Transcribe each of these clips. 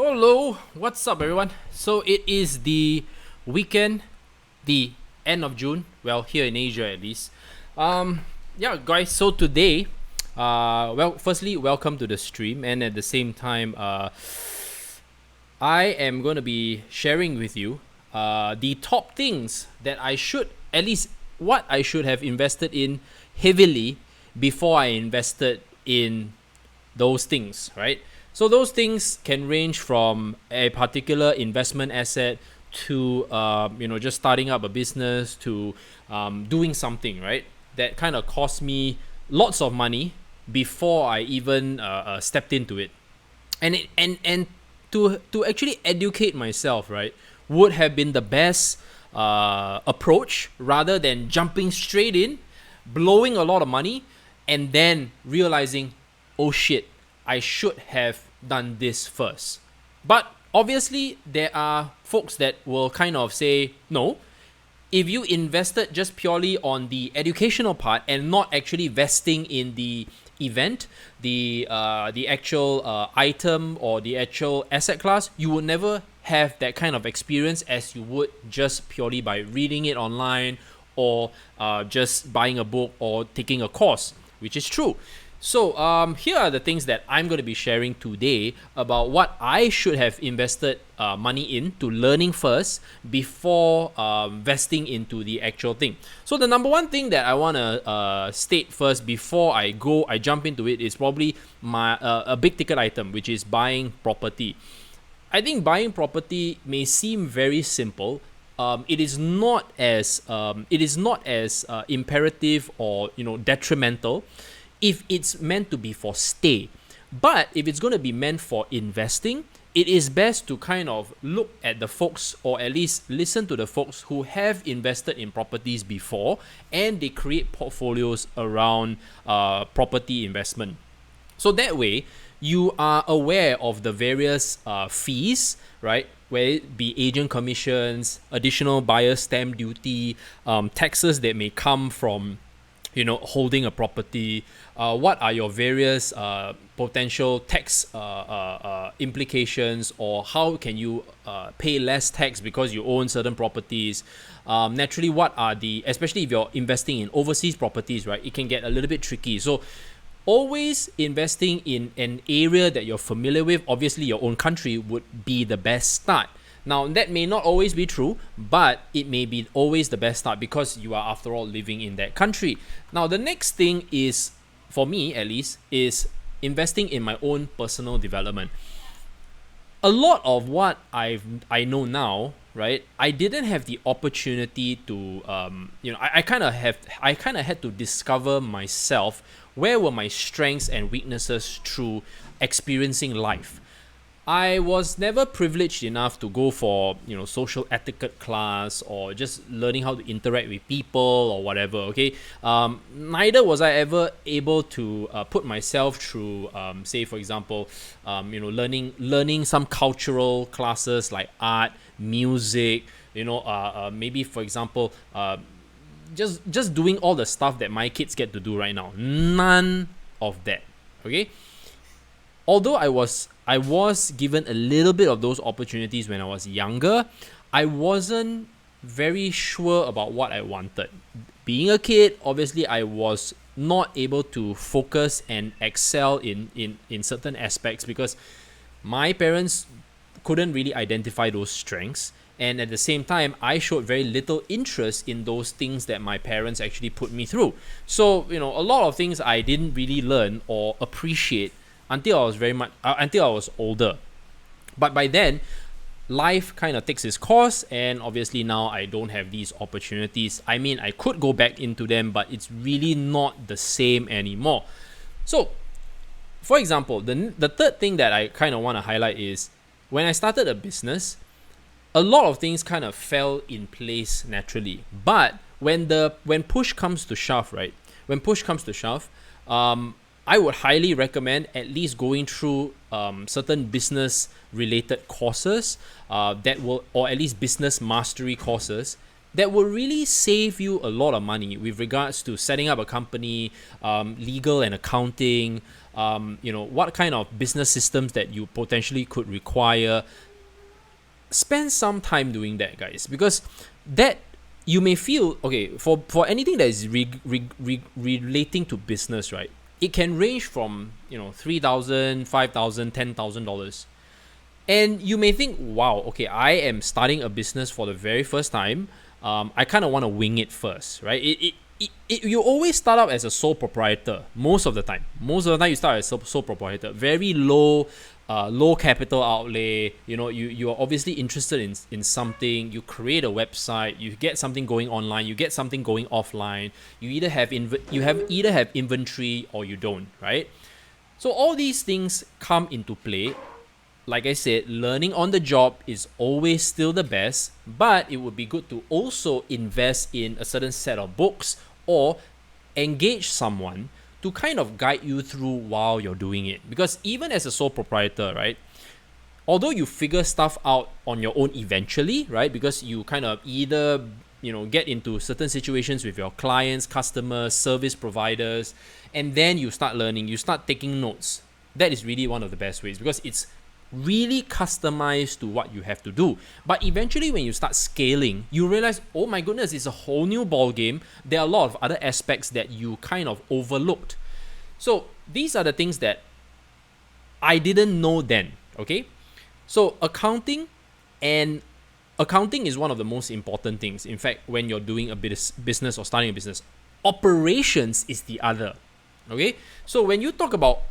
Hello, what's up, everyone? So it is the weekend, the end of June. Well, here in Asia at least. Yeah, guys. So today, firstly, welcome to the stream, and at the same time, I am going to be sharing with you, the top things that I should, at least, what I should have invested in heavily before I invested in those things, right? So those things can range from a particular investment asset to just starting up a business to doing something, right? That kind of cost me lots of money before I even stepped into it, and to actually educate myself, right, would have been the best approach rather than jumping straight in, blowing a lot of money, and then realizing, oh shit, I should have done this first. But obviously, there are folks that will kind of say, no, if you invested just purely on the educational part and not actually vesting in the event, the actual item or the actual asset class, you will never have that kind of experience as you would just purely by reading it online or just buying a book or taking a course, which is true. So here are the things that I'm going to be sharing today about what I should have invested money into learning first before vesting into the actual thing. So the number one thing that I want to state first before I jump into it is probably my a big ticket item, which is buying property. I think buying property may seem very simple. It is not as imperative or detrimental if it's meant to be for stay. But if it's going to be meant for investing, it is best to kind of look at the folks, or at least listen to the folks who have invested in properties before and they create portfolios around property investment. So that way, you are aware of the various fees, right? Whether it be agent commissions, additional buyer stamp duty, taxes that may come from holding a property, what are your various potential tax implications, or how can you pay less tax because you own certain properties. Naturally, what are especially if you're investing in overseas properties, right, it can get a little bit tricky. So always investing in an area that you're familiar with, obviously your own country, would be the best start. Now, that may not always be true, but it may be always the best start because you are, after all, living in that country. Now, the next thing is, for me at least, is investing in my own personal development. A lot of what I know now, right, I didn't have the opportunity to, I kind of had to discover myself. Where were my strengths and weaknesses through experiencing life? I was never privileged enough to go for social etiquette class or just learning how to interact with people or whatever. Okay, neither was I ever able to put myself through, say for example, learning some cultural classes like art, music. Maybe for example, just doing all the stuff that my kids get to do right now. None of that. Okay. Although I was given a little bit of those opportunities when I was younger, I wasn't very sure about what I wanted. Being a kid, obviously I was not able to focus and excel in certain aspects because my parents couldn't really identify those strengths. And at the same time, I showed very little interest in those things that my parents actually put me through. So, a lot of things I didn't really learn or appreciate until I was older. But by then, life kind of takes its course, and obviously now I don't have these opportunities. I mean, I could go back into them, but it's really not the same anymore. So, for example, the third thing that I kind of want to highlight is when I started a business, a lot of things kind of fell in place naturally. But when push comes to shove, right? When push comes to shove, I would highly recommend at least going through certain business related courses or at least business mastery courses that will really save you a lot of money with regards to setting up a company, legal and accounting, what kind of business systems that you potentially could require. Spend some time doing that, guys, because that you may feel, okay, for anything that is relating to business, right? It can range from $3,000, $5,000, $10,000. And you may think, wow, okay, I am starting a business for the very first time. I kind of want to wing it first, right? You always start out as a sole proprietor most of the time. Most of the time you start as a sole proprietor. Very low capital outlay. You are obviously interested in something. You create a website. You get something going online. You get something going offline. You either have inventory or you don't, right? So all these things come into play. Like I said, learning on the job is always still the best, but it would be good to also invest in a certain set of books or engage someone to kind of guide you through while you're doing it. Because even as a sole proprietor, right, although you figure stuff out on your own eventually, right, because you kind of either get into certain situations with your clients, customers, service providers, and then you start learning, you start taking notes. That is really one of the best ways, because it's really customized to what you have to do. But eventually when you start scaling, you realize, oh my goodness, it's a whole new ball game. There are a lot of other aspects that you kind of overlooked. So these are the things that I didn't know then, okay? So accounting is one of the most important things. In fact, when you're doing a business or starting a business, operations is the other, okay? So when you talk about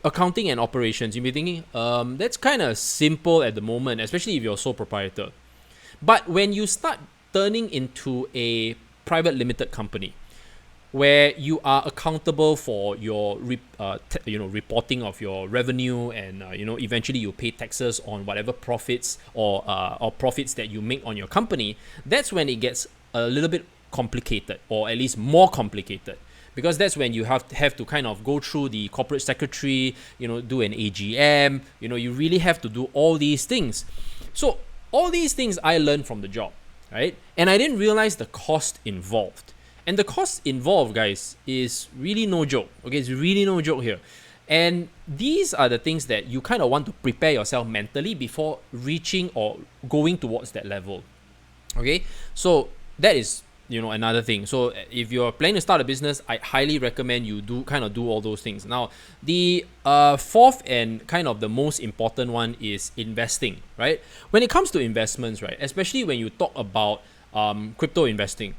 accounting and operations, you may be thinking, that's kind of simple at the moment, especially if you're a sole proprietor. But when you start turning into a private limited company, where you are accountable for your reporting of your revenue, and eventually you pay taxes on whatever profits or profits that you make on your company, that's when it gets a little bit complicated, or at least more complicated. Because that's when you have to kind of go through the corporate secretary, do an AGM, you really have to do all these things. So all these things I learned from the job, right? And I didn't realize the cost involved. And the cost involved, guys, is really no joke. Okay, it's really no joke here. And these are the things that you kind of want to prepare yourself mentally before reaching or going towards that level. Okay, so that is another thing. So if you're planning to start a business, I highly recommend you do all those things. Now, the fourth and kind of the most important one is investing, right? When it comes to investments, right, especially when you talk about crypto investing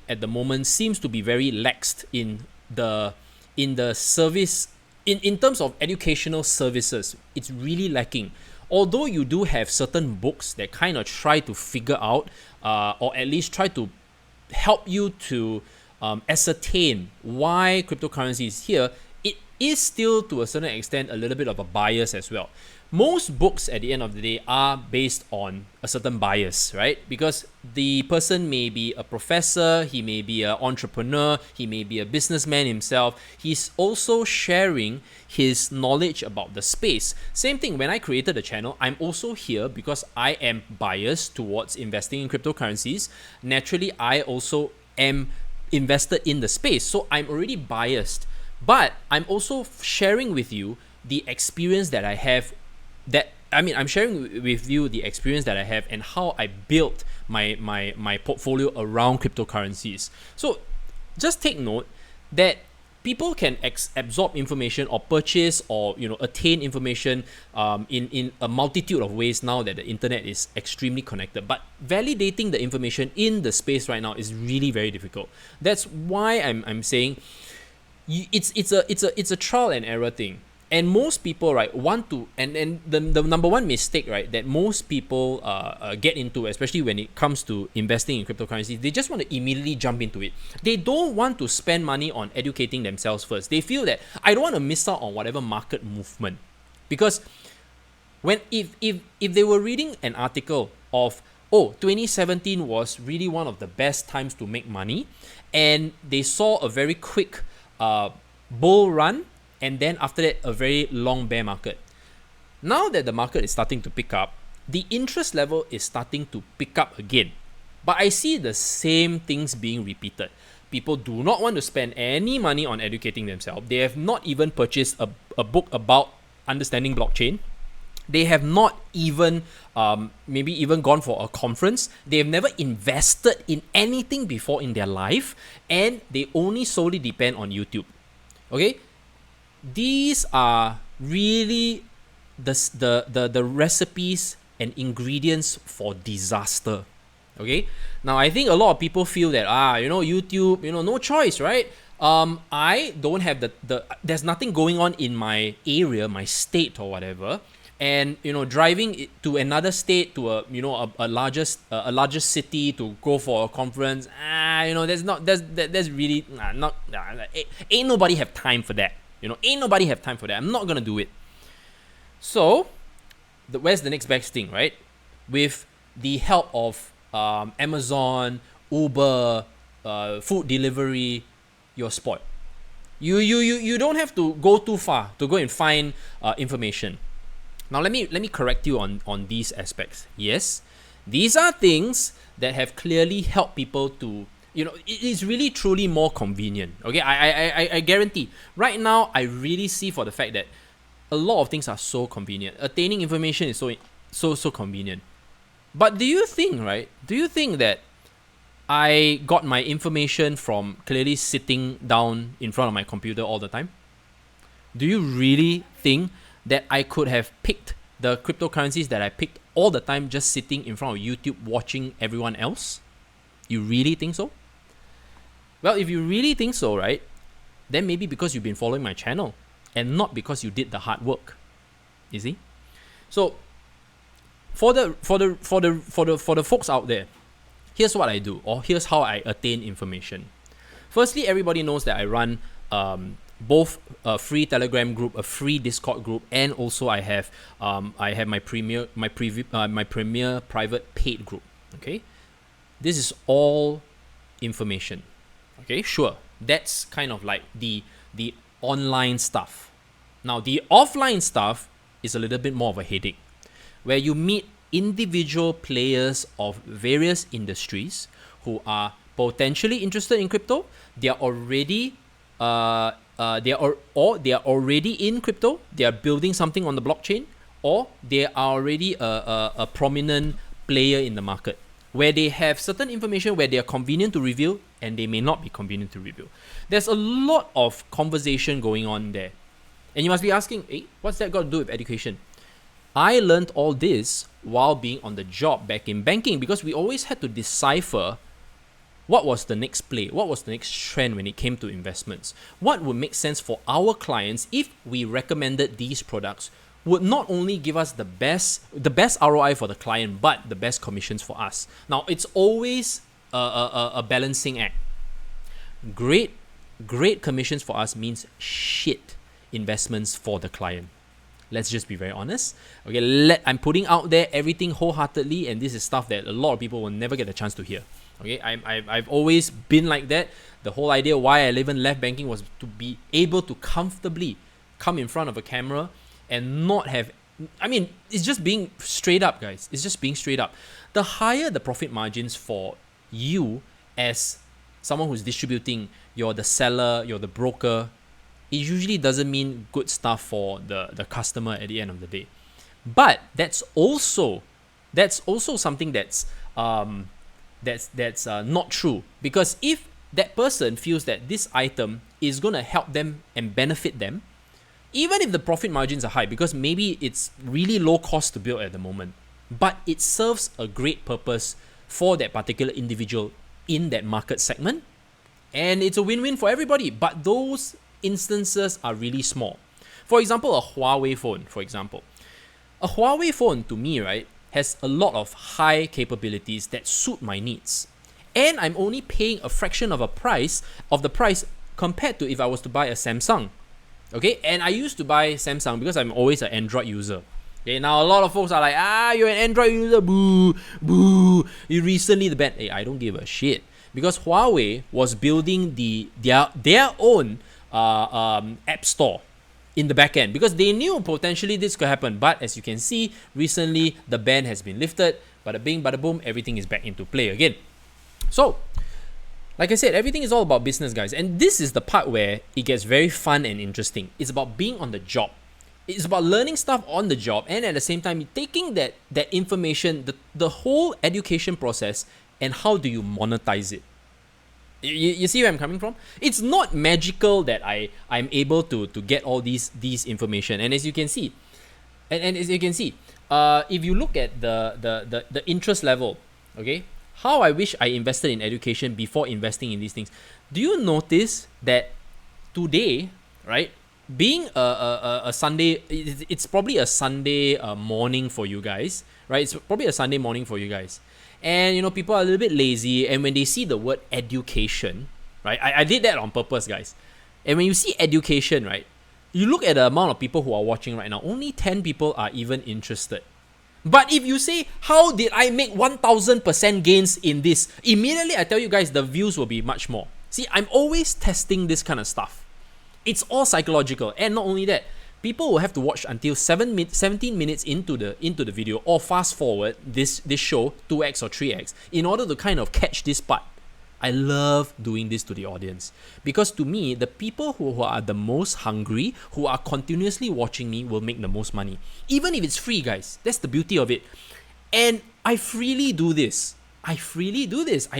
at the moment seems to be very laxed in the service, in terms of educational services. It's really lacking. Although you do have certain books that kind of try to figure out, or at least try to help you to ascertain why cryptocurrency is here, it is still to a certain extent a little bit of a bias as well. Most books at the end of the day are based on a certain bias, right? Because the person may be a professor, he may be an entrepreneur, he may be a businessman himself. He's also sharing his knowledge about the space. Same thing, when I created the channel, I'm also here because I am biased towards investing in cryptocurrencies. Naturally, I also am invested in the space, so I'm already biased. But I'm also sharing with you the experience that I have. I'm sharing with you the experience that I have and how I built my portfolio around cryptocurrencies. So just take note that people can absorb information or purchase or attain information in a multitude of ways now that the internet is extremely connected. But validating the information in the space right now is really very difficult. That's why I'm saying it's a trial and error thing. And most people, right, want to, and the number one mistake, right, that most people get into, especially when it comes to investing in cryptocurrency, they just want to immediately jump into it. They don't want to spend money on educating themselves first. They feel that I don't want to miss out on whatever market movement, because if they were reading an article of 2017 was really one of the best times to make money, and they saw a very quick bull run, and then after that, a very long bear market. Now that the market is starting to pick up, the interest level is starting to pick up again. But I see the same things being repeated. People do not want to spend any money on educating themselves. They have not even purchased a book about understanding blockchain. They have not even maybe even gone for a conference. They have never invested in anything before in their life, and they only solely depend on YouTube. Okay, these are really the recipes and ingredients for disaster. Okay, now I think a lot of people feel that YouTube, no choice, right? I don't have the there's nothing going on in my area, my state or whatever, and driving to another state, to a larger city to go for a conference, there's really not ain't nobody have time for that. Ain't nobody have time for that. I'm not gonna do it. So where's the next best thing, right? With the help of Amazon, Uber, food delivery, you're spoiled. You don't have to go too far to go and find information. Now let me correct you on these aspects. Yes, these are things that have clearly helped people to, it is really truly more convenient. Okay, I guarantee. Right now, I really see for the fact that a lot of things are so convenient. Attaining information is so convenient. But do you think that I got my information from clearly sitting down in front of my computer all the time? Do you really think that I could have picked the cryptocurrencies that I picked all the time just sitting in front of YouTube watching everyone else? You really think so? Well, if you really think so, right, then maybe because you've been following my channel and not because you did the hard work. You see? So for the folks out there, here's what I do, or here's how I attain information. Firstly, everybody knows that I run both a free Telegram group, a free Discord group, and also I have my premier private paid group. Okay, this is all information. Okay, sure, that's kind of like the online stuff. Now the offline stuff is a little bit more of a headache, where you meet individual players of various industries who are potentially interested in crypto. They are already they are already in crypto. They are building something on the blockchain, or they are already a prominent player in the market, where they have certain information where they are convenient to reveal and they may not be convenient to reveal. There's a lot of conversation going on there. And you must be asking, hey, what's that got to do with education? I learned all this while being on the job back in banking, because we always had to decipher what was the next play, what was the next trend when it came to investments. What would make sense for our clients if we recommended these products would not only give us the best ROI for the client, but the best commissions for us. Now, it's always a balancing act. Great commissions for us means shit investments for the client. Let's just be very honest. Okay, I'm putting out there everything wholeheartedly, and this is stuff that a lot of people will never get a chance to hear. Okay, I've always been like that. The whole idea why I even left banking was to be able to comfortably come in front of a camera and not have, it's just being straight up, guys. It's just being straight up. The higher the profit margins for you as someone who's distributing, you're the seller, you're the broker, it usually doesn't mean good stuff for the customer at the end of the day. But that's also something that's not true, because if that person feels that this item is going to help them and benefit them, even if the profit margins are high, because maybe it's really low cost to build at the moment, but it serves a great purpose for that particular individual in that market segment, and it's a win-win for everybody. But those instances are really small. For example, a Huawei phone, A Huawei phone, to me, right, has a lot of high capabilities that suit my needs. And I'm only paying a fraction of the price compared to if I was to buy a Samsung. Okay, and I used to buy Samsung because I'm always an Android user. Okay, now a lot of folks are like, you're an Android user, boo, boo. You recently the banned. Hey, I don't give a shit. Because Huawei was building their own app store. in the back end because they knew potentially this could happen. But as you can see, recently the ban has been lifted. Bada bing, bada boom, everything is back into play again. So, like I said, everything is all about business, guys. And this is the part where it gets very fun and interesting. It's about being on the job. It's about learning stuff on the job and at the same time taking that information, the whole education process, and how do you monetize it. You see where I'm coming from? It's not magical that I'm able to get all these information. And as you can see, if you look at the interest level, okay, how I wish I invested in education before investing in these things. Do you notice that today, right? Being a Sunday, it's probably a Sunday morning for you guys, right? It's probably a Sunday morning for you guys. And, people are a little bit lazy. And when they see the word education, right? I did that on purpose, guys. And when you see education, right? You look at the amount of people who are watching right now. Only 10 people are even interested. But if you say, how did I make 1000% gains in this? Immediately, I tell you guys, the views will be much more. See, I'm always testing this kind of stuff. It's all psychological. And not only that, people will have to watch until 17 minutes into the video or fast forward this show 2x or 3x in order to kind of catch this part. I love doing this to the audience because to me, the people who are the most hungry, who are continuously watching me will make the most money. Even if it's free, guys. That's the beauty of it. And I freely do this. I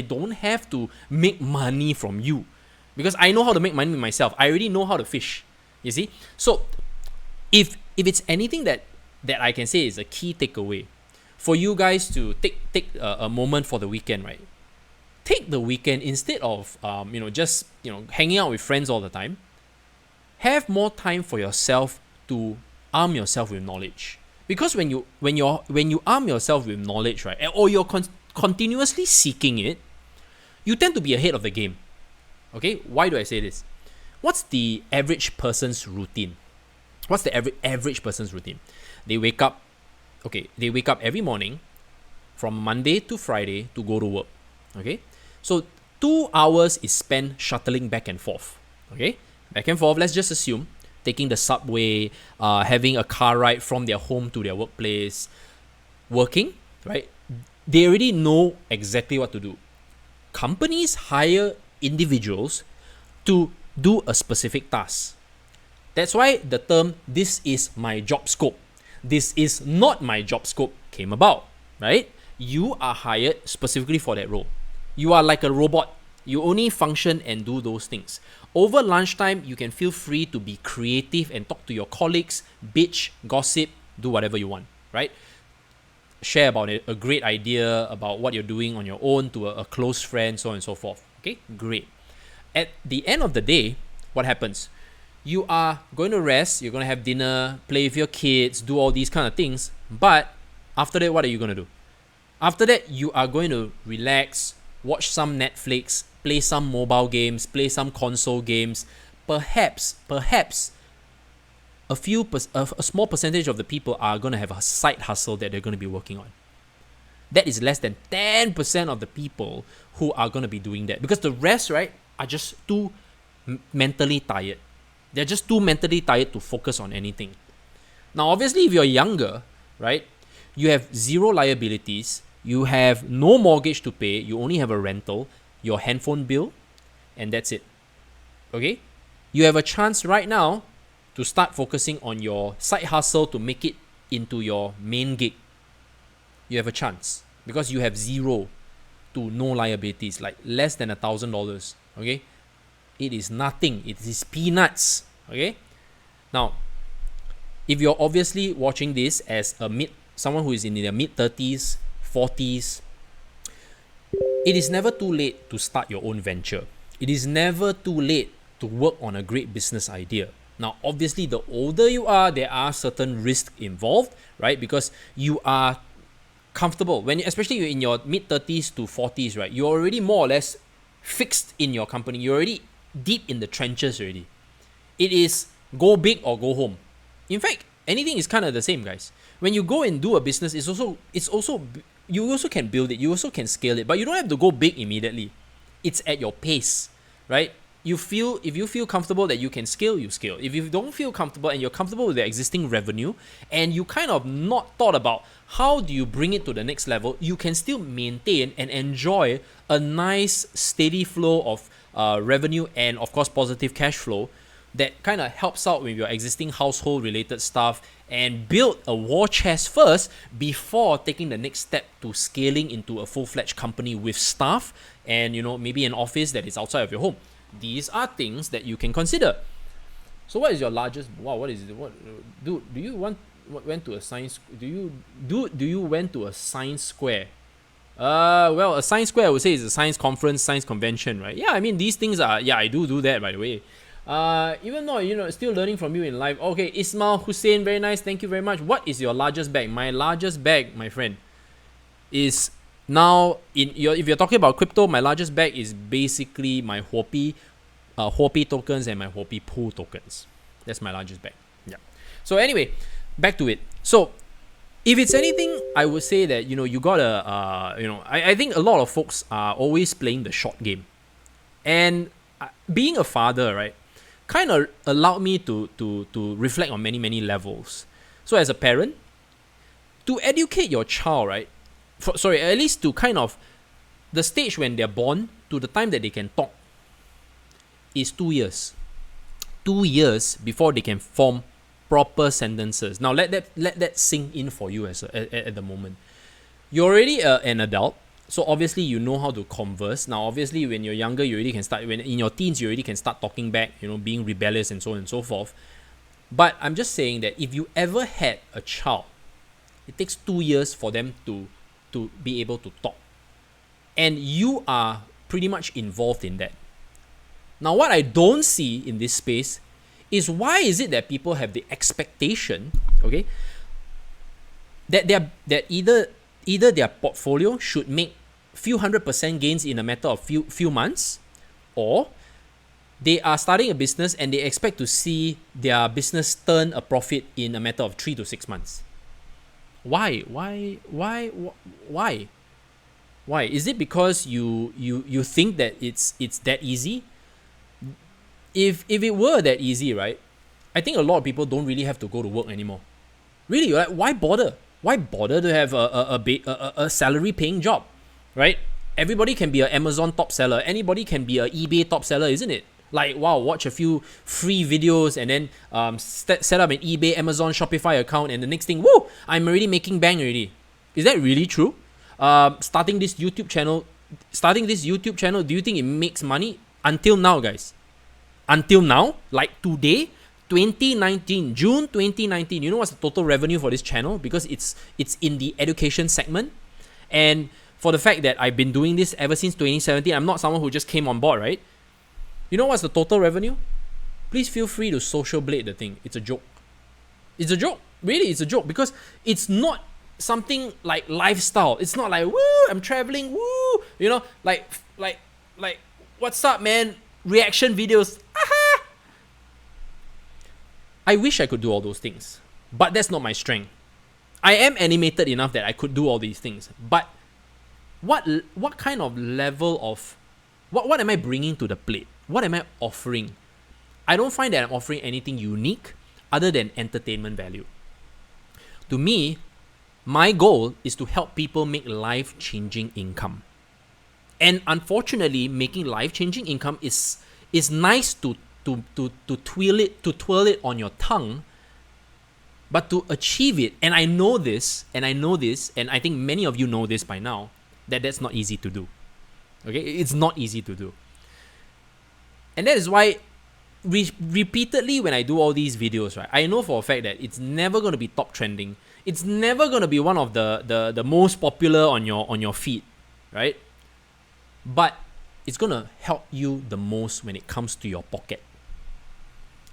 don't have to make money from you because I know how to make money myself. I already know how to fish. You see? So if it's anything that I can say is a key takeaway for you guys to take a moment for the weekend, right? Take the weekend instead of just hanging out with friends all the time. Have more time for yourself to arm yourself with knowledge. Because when you arm yourself with knowledge, right, or you're continuously seeking it, you tend to be ahead of the game. Okay, why do I say this? What's the average person's routine? What's the average person's routine? They wake up every morning from Monday to Friday to go to work. Okay, so 2 hours is spent shuttling back and forth. Okay, back and forth. Let's just assume taking the subway, having a car ride from their home to their workplace, working. Right, they already know exactly what to do. Companies hire individuals to do a specific task. That's why the term "this is my job scope," "this is not my job scope" came about. Right, you are hired specifically for that role. You are like a robot. You only function and do those things. Over lunchtime, you can feel free to be creative and talk to your colleagues, bitch, gossip, do whatever you want, right? Share about it, a great idea about what you're doing on your own to a close friend, so on and so forth. Okay, great. At the end of the day, what happens? You are going to rest, you're going to have dinner, play with your kids, do all these kind of things. But after that, what are you going to do? After that, you are going to relax, watch some Netflix, play some mobile games, play some console games. Perhaps a small percentage of the people are going to have a side hustle that they're going to be working on. That is less than 10% of the people who are going to be doing that. Because the rest, right, are just too mentally tired. They're just too mentally tired to focus on anything. Now, obviously, if you're younger, right, you have zero liabilities, you have no mortgage to pay, you only have a rental, your handphone bill, and that's it. Okay? You have a chance right now to start focusing on your side hustle to make it into your main gig. You have a chance because you have zero to no liabilities, like less than $1,000. Okay? It is nothing. It is peanuts. Okay? Now, if you're obviously watching this as someone who is in their mid-30s, 40s, it is never too late to start your own venture. It is never too late to work on a great business idea. Now, obviously, the older you are, there are certain risks involved, right? Because you are comfortable. Especially you're in your mid-30s to 40s, right? You're already more or less fixed in your company. You're already deep in the trenches already. It is go big or go home. In fact, anything is kind of the same, guys. When you go and do a business, you also can build it, you also can scale it, but you don't have to go big immediately. It's at your pace, right? if you feel comfortable that you can scale, you scale. If you don't feel comfortable and you're comfortable with the existing revenue and you kind of not thought about how do you bring it to the next level, you can still maintain and enjoy a nice steady flow of revenue and of course positive cash flow that kind of helps out with your existing household related stuff and build a war chest first before taking the next step to scaling into a full-fledged company with staff and maybe an office that is outside of your home. These are things that you can consider. So what is your largest what is it? What do you went to a science do you went to a science square? Well, a science square I would say is a science conference, science convention, right? Yeah, I mean these things are I do that, by the way. Even though still learning from you in life. Okay, Ismail Hussein, very nice, thank you very much. What is your largest bag? My largest bag, my friend, is now if you're talking about crypto, my largest bag is basically my Huobi tokens and my Huobi pool tokens. That's my largest bag. Yeah. So anyway, back to it. So if it's anything, I would say that you gotta I think a lot of folks are always playing the short game, and being a father, right, kind of allowed me to reflect on many levels. So as a parent, to educate your child, right, at least to kind of the stage when they're born to the time that they can talk is 2 years. 2 years before they can form proper sentences. Now let that sink in for you at the moment. You're already an adult, so obviously you know how to converse. Now obviously when you're younger, you already can start. When in your teens, you already can start talking back, being rebellious and so on and so forth. But I'm just saying that if you ever had a child, it takes 2 years for them to be able to talk, and you are pretty much involved in that. Now what I don't see in this space is why is it that people have the expectation, okay, that either their portfolio should make few 100% gains in a matter of few months, or they are starting a business and they expect to see their business turn a profit in a matter of 3 to 6 months. Why? Is it because you think that it's that easy? If it were that easy, right, I think a lot of people don't really have to go to work anymore. Really, like, why bother? Why bother to have a salary paying job, right? Everybody can be an Amazon top seller. Anybody can be an eBay top seller, isn't it? Like, wow, watch a few free videos and then set up an eBay, Amazon, Shopify account, and the next thing, woo, I'm already making bang already. Is that really true? Starting this YouTube channel, do you think it makes money? Until now, guys. Until now, like today, 2019, June 2019, you know what's the total revenue for this channel? Because it's in the education segment. And for the fact that I've been doing this ever since 2017, I'm not someone who just came on board, right? You know what's the total revenue? Please feel free to social blade the thing. It's a joke. It's a joke. Really, it's a joke, because it's something like lifestyle. It's not like, woo, I'm traveling, woo, like what's up, man? Reaction videos. Aha! I wish I could do all those things, but that's not my strength. I am animated enough that I could do all these things, but what kind of level of what am I bringing to the plate? What am I offering? I don't find that I'm offering anything unique other than entertainment value. To me, my goal is to help people make life-changing income. And unfortunately, making life-changing income is nice to twirl it on your tongue, but to achieve it, and I know this, and I think many of you know this by now, that's not easy to do. Okay, it's not easy to do, and that is why repeatedly when I do all these videos, right, I know for a fact that it's never going to be top trending. It's never going to be one of the most popular on your feed, right? But it's going to help you the most when it comes to your pocket.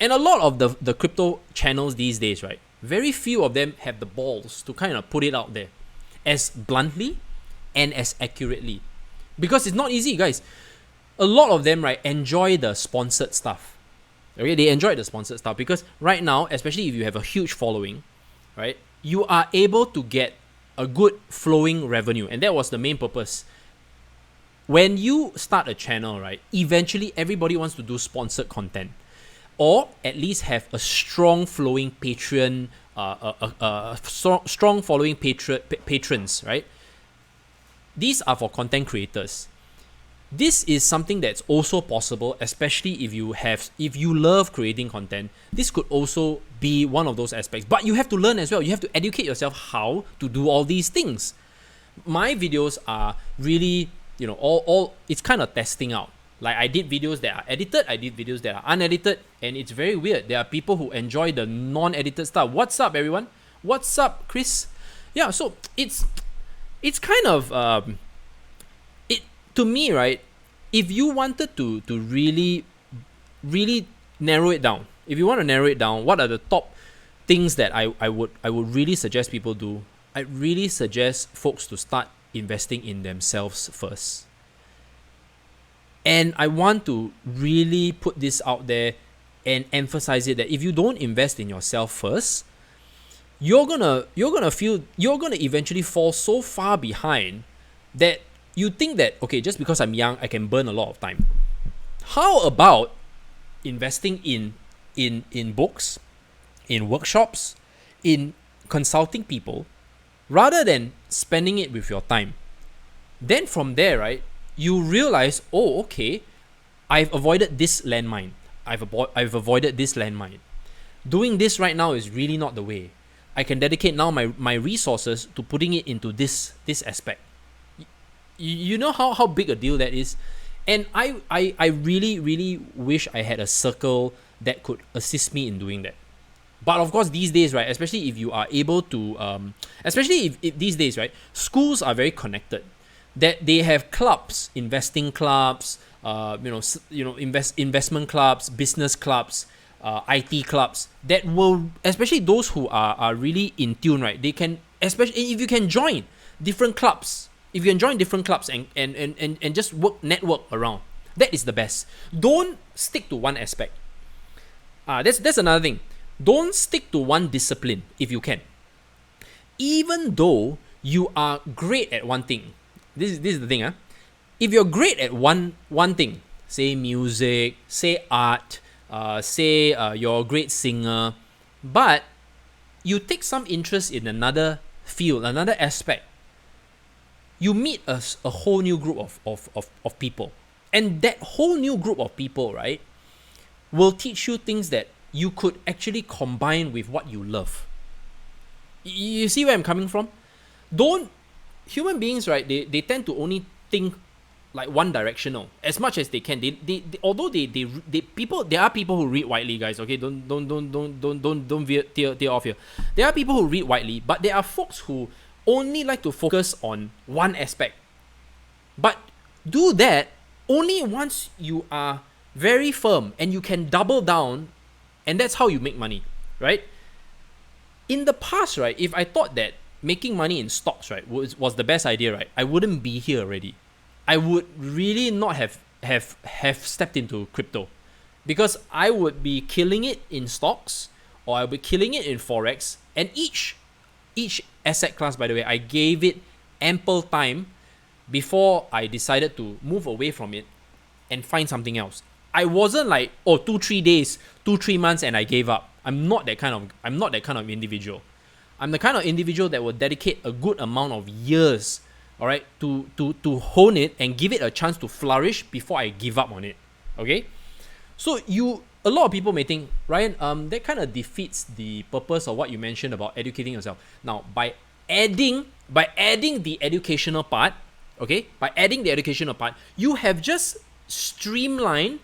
And a lot of the crypto channels these days, right, very few of them have the balls to kind of put it out there as bluntly and as accurately. Because it's not easy, guys. A lot of them, right, enjoy the sponsored stuff. Okay, they enjoy the sponsored stuff because right now, especially if you have a huge following, right, you are able to get a good flowing revenue. And that was the main purpose. when you start a channel, right, eventually everybody wants to do sponsored content, or at least have a strong flowing Patreon, strong following patrons, right? These are for content creators. This is something that's also possible, especially if you love creating content. This could also be one of those aspects, but you have to learn as well. You have to educate yourself how to do all these things. My videos are really, all it's kind of testing out. Like, I did videos that are edited, I did videos that are unedited, and it's very weird. There are people who enjoy the non-edited stuff. What's up, everyone? What's up, Chris? Yeah, so it's kind of to me, right? If you wanted to really narrow it down, if you want to narrow it down, what are the top things that I would really suggest people do? I really suggest folks to start investing in themselves first. And I want to really put this out there and emphasize it, that if you don't invest in yourself first, you're gonna eventually fall so far behind that you think that, okay, just because I'm young, I can burn a lot of time. How about investing in books, in workshops, in consulting people, rather than spending it with your time? Then from there, right, you realize, oh, okay, I've avoided this landmine. I've avoided this landmine. Doing this right now is really not the way. I can dedicate now my resources to putting it into this aspect. You know how big a deal that is? And I really wish I had a circle that could assist me in doing that. But of course, these days, right, especially if you are able to, especially if these days, right, schools are very connected. That they have clubs, investing clubs, investment clubs, business clubs, IT clubs, that will, especially those who are really in tune, right? They can, especially if you can join different clubs, and just network around, that is the best. Don't stick to one aspect. That's another thing. Don't stick to one discipline if you can. Even though you are great at one thing, this is the thing, if you're great at one thing, say music, say art, say you're a great singer, but you take some interest in another field, another aspect, you meet a whole new group of people. And that whole new group of people, right, will teach you things that you could actually combine with what you love. You see where I'm coming from? Human beings, right, they tend to only think like one directional as much as they can. Although there are people who read widely, guys. Okay, don't tear off here. There are people who read widely, but there are folks who only like to focus on one aspect. But do that only once you are very firm and you can double down, and that's how you make money, right? In the past, right, if I thought that making money in stocks, right, was the best idea, right, I wouldn't be here already. I would really not have stepped into crypto, because I would be killing it in stocks, or I would be killing it in forex, and each asset class, by the way, I gave it ample time before I decided to move away from it and find something else. I wasn't like, 2-3 days, 2-3 months, and I gave up. I'm not that kind of individual. I'm the kind of individual that will dedicate a good amount of years, all right, to hone it and give it a chance to flourish before I give up on it. Okay? So a lot of people may think, Ryan, that kind of defeats the purpose of what you mentioned about educating yourself. Now, by adding the educational part, okay, you have just streamlined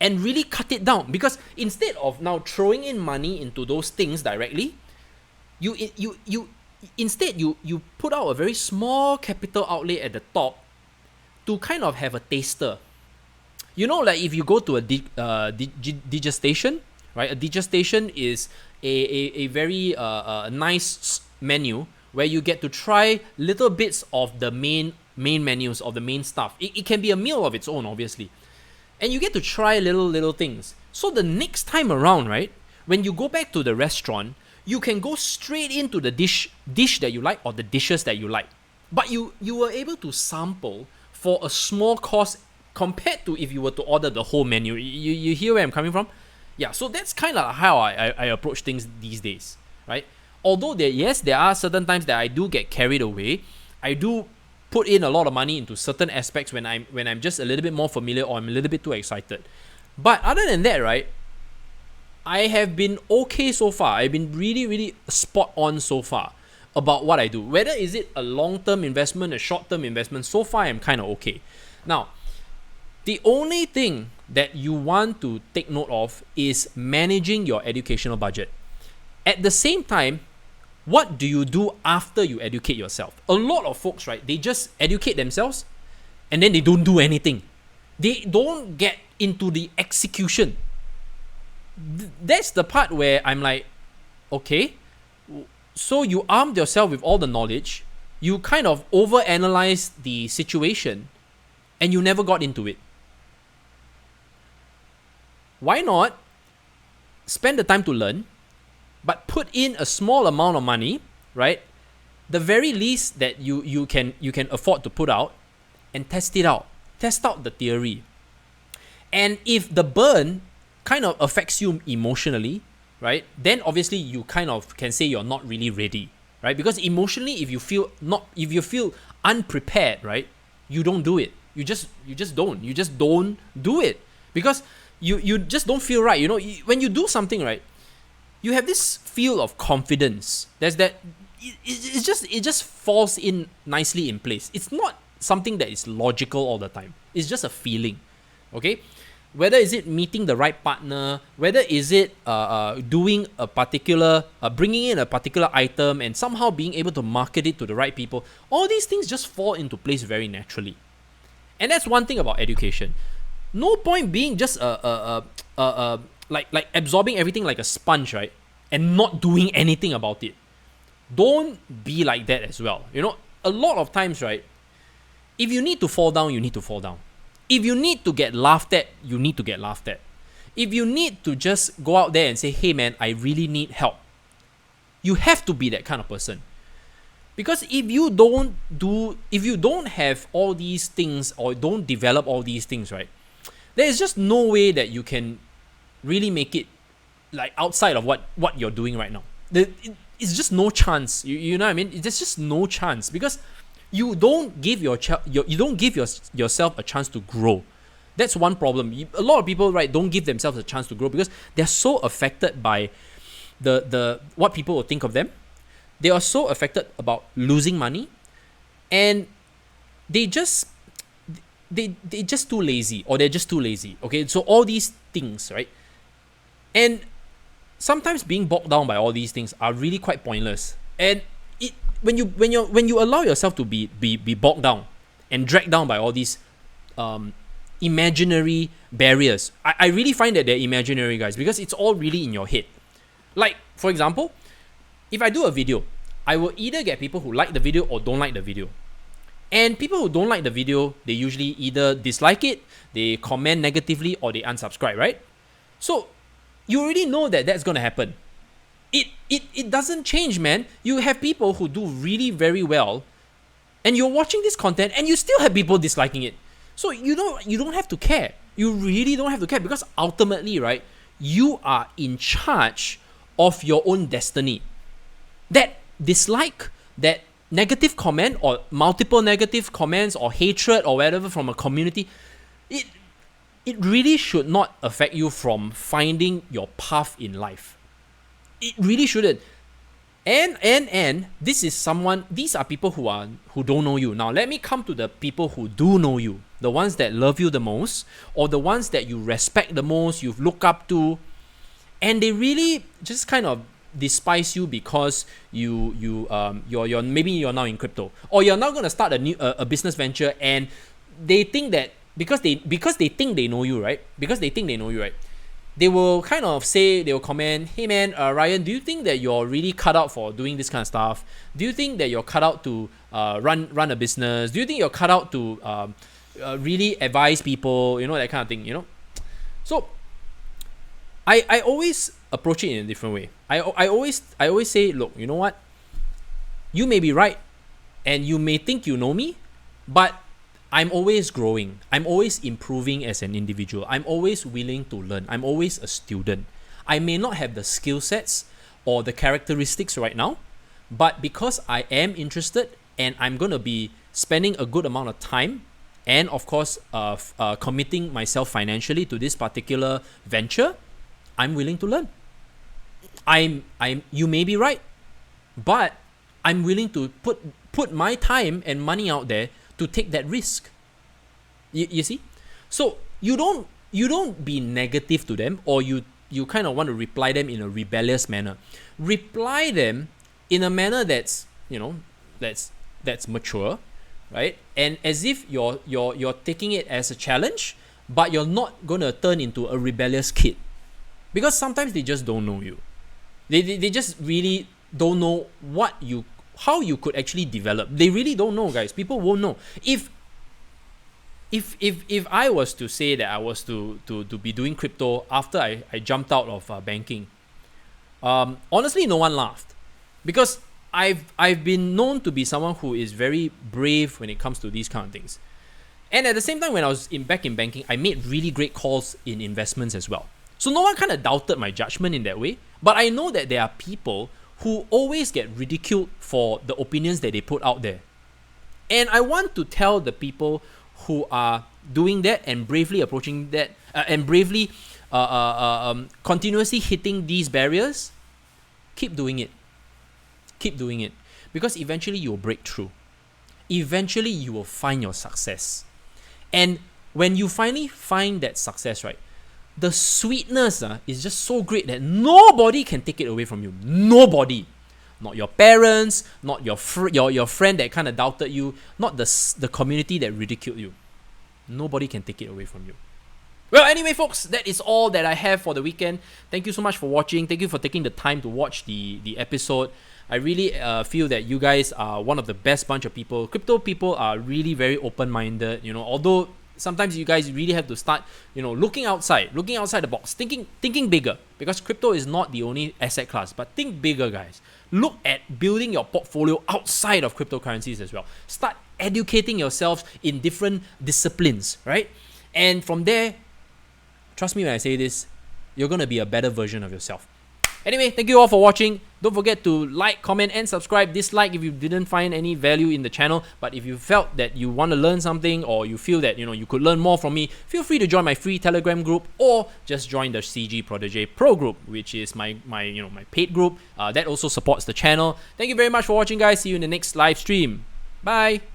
and really cut it down. Because instead of now throwing in money into those things directly, you put out a very small capital outlay at the top to kind of have a taster. You know, like if you go to a digestation, right? A digestation is a very nice menu where you get to try little bits of the main menus, of the main stuff. It can be a meal of its own, obviously. And you get to try little things. So the next time around, right, when you go back to the restaurant, you can go straight into the dish that you like, or the dishes that you like. But you were able to sample for a small cost compared to if you were to order the whole menu. You hear where I'm coming from? Yeah, so that's kind of how I approach things these days, right? Although there are certain times that I do get carried away. I do put in a lot of money into certain aspects when I'm just a little bit more familiar or I'm a little bit too excited. But other than that, right, I have been okay so far. I've been really, really spot on so far about what I do. Whether is it a long-term investment, a short-term investment, so far I'm kind of okay. Now, the only thing that you want to take note of is managing your educational budget. At the same time, what do you do after you educate yourself? A lot of folks, right, they just educate themselves and then they don't do anything. They don't get into the execution. That's the part where I'm like, okay, so you armed yourself with all the knowledge, you kind of overanalyze the situation, and you never got into it. Why not spend the time to learn, but put in a small amount of money, right? The very least that you can afford to put out, and test it out. Test out the theory. And if the burn kind of affects you emotionally, right, then obviously you kind of can say you're not really ready, right? Because emotionally, if you feel unprepared, right, you don't do it. You just don't do it because you just don't feel right. You know, when you do something right, you have this feel of confidence. There's that. It just falls in nicely in place. It's not something that is logical all the time. It's just a feeling, okay? Whether is it meeting the right partner, whether is it doing a particular, bringing in a particular item and somehow being able to market it to the right people, all these things just fall into place very naturally. And that's one thing about education. No point being just like absorbing everything like a sponge, right? And not doing anything about it. Don't be like that as well. You know, a lot of times, right? If you need to fall down, you need to fall down. If you need to get laughed at, you need to get laughed at. If you need to just go out there and say, hey man, I really need help, you have to be that kind of person. Because if you don't have all these things or don't develop all these things, right, there is just no way that you can really make it like outside of what you're doing right now. It's just no chance. You know what I mean? There's just no chance because you don't give yourself a chance to grow. That's one problem. A lot of people, right, don't give themselves a chance to grow because they're so affected by the what people will think of them. They are so affected about losing money, and they just too lazy, or they're just too lazy. Okay, so all these things, right, and sometimes being bogged down by all these things are really quite pointless. And when you allow yourself to be bogged down and dragged down by all these imaginary barriers, I really find that they're imaginary, guys, because it's all really in your head. Like, for example, if I do a video, I will either get people who like the video or don't like the video. And people who don't like the video, they usually either dislike it, they comment negatively, or they unsubscribe, right? So you already know that that's going to happen. It doesn't change, man. You have people who do really very well, and you're watching this content, and you still have people disliking it. So you don't have to care. You really don't have to care, because ultimately, right, you are in charge of your own destiny. That dislike, that negative comment, or multiple negative comments, or hatred, or whatever from a community, it really should not affect you from finding your path in life. It really shouldn't. And these are people who don't know you. Now let me come to the people who do know you. The ones that love you the most, or the ones that you respect the most, you look up to, and they really just kind of despise you because you're maybe you're now in crypto, or you're now gonna start a business venture, and they think that because they think they know you, right? They will kind of say, they will comment, hey man, Ryan, do you think that you're really cut out for doing this kind of stuff? Do you think that you're cut out to run a business? Do you think you're cut out to really advise people? You know, that kind of thing, you know? So I always approach it in a different way. I always say, look, you know what? You may be right, and you may think you know me, but I'm always growing. I'm always improving as an individual. I'm always willing to learn. I'm always a student. I may not have the skill sets or the characteristics right now, but because I am interested and I'm going to be spending a good amount of time and of course committing myself financially to this particular venture, I'm willing to learn. You may be right, but I'm willing to put my time and money out there to take that risk. You see? So you don't be negative to them, or you kind of want to reply them in a rebellious manner. Reply them in a manner that's that's mature, right? And as if you're taking it as a challenge, but you're not gonna turn into a rebellious kid, because sometimes they just don't know you. They just really don't know how you could actually develop. They really don't know, guys. People won't know. If I was to say that I was to be doing crypto after I jumped out of banking, honestly, no one laughed, because I've been known to be someone who is very brave when it comes to these kind of things. And at the same time, when I was back in banking, I made really great calls in investments as well. So no one kind of doubted my judgment in that way. But I know that there are people who always get ridiculed for the opinions that they put out there. And I want to tell the people who are doing that and bravely approaching that and bravely continuously hitting these barriers, keep doing it. Keep doing it. Because eventually you will break through. Eventually you will find your success. And when you finally find that success, right, the sweetness is just so great that nobody can take it away from you. Nobody. Not your parents, not your friend that kind of doubted you, not the community that ridiculed you. Nobody can take it away from you. Well, anyway, folks, that is all that I have for the weekend. Thank you so much for watching. Thank you for taking the time to watch the episode. I really feel that you guys are one of the best bunch of people. Crypto people are really very open-minded, although sometimes you guys really have to start, looking outside the box, thinking bigger, because crypto is not the only asset class, but think bigger, guys. Look at building your portfolio outside of cryptocurrencies as well. Start educating yourselves in different disciplines, right? And from there, trust me when I say this, you're going to be a better version of yourself. Anyway, thank you all for watching. Don't forget to like, comment, and subscribe. Dislike if you didn't find any value in the channel. But if you felt that you want to learn something, or you feel that you could learn more from me, feel free to join my free Telegram group, or just join the CG Protégé Pro group, which is my paid group. That also supports the channel. Thank you very much for watching, guys. See you in the next live stream. Bye.